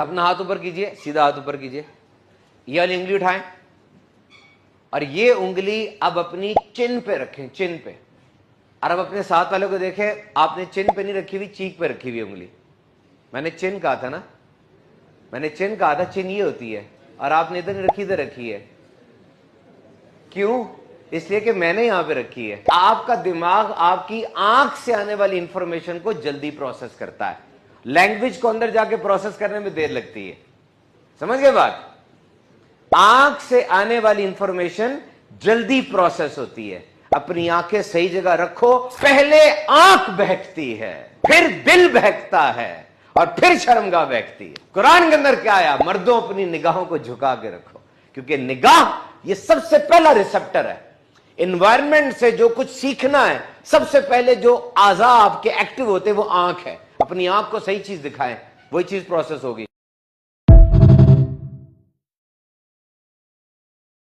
अपना हाथ ऊपर कीजिए, सीधा हाथ ऊपर कीजिए, ये वाली उंगली उठाएं और ये उंगली अब अपनी चिन पे रखें, चिन पे। और अब अपने साथ वाले को देखें, आपने चिन पे नहीं रखी हुई, चीक पे रखी हुई उंगली। मैंने चिन कहा था ना, मैंने चिन कहा था, चिन ये होती है और आपने इधर नहीं रखी, इधर रखी है। क्यों? इसलिए कि मैंने यहां पे रखी है। आपका दिमाग आपकी आंख से आने वाली इंफॉर्मेशन को जल्दी प्रोसेस करता है, लैंग्वेज को अंदर जाके प्रोसेस करने में देर लगती है। समझ गए बात? आंख से आने वाली इंफॉर्मेशन जल्दी प्रोसेस होती है। अपनी आंखें सही जगह रखो, पहले आंख बहकती है, फिर दिल बहकता है और फिर शर्मगाह बहकती है। कुरान के अंदर क्या आया? मर्दों अपनी निगाहों को झुका के रखो, क्योंकि निगाह ये सबसे पहला रिसेप्टर है। एनवायरनमेंट से जो कुछ सीखना है, सबसे पहले जो आज़ा आपके एक्टिव होते हैं वो आंख है। अपनी आंख को सही चीज दिखाएं, वही चीज प्रोसेस होगी।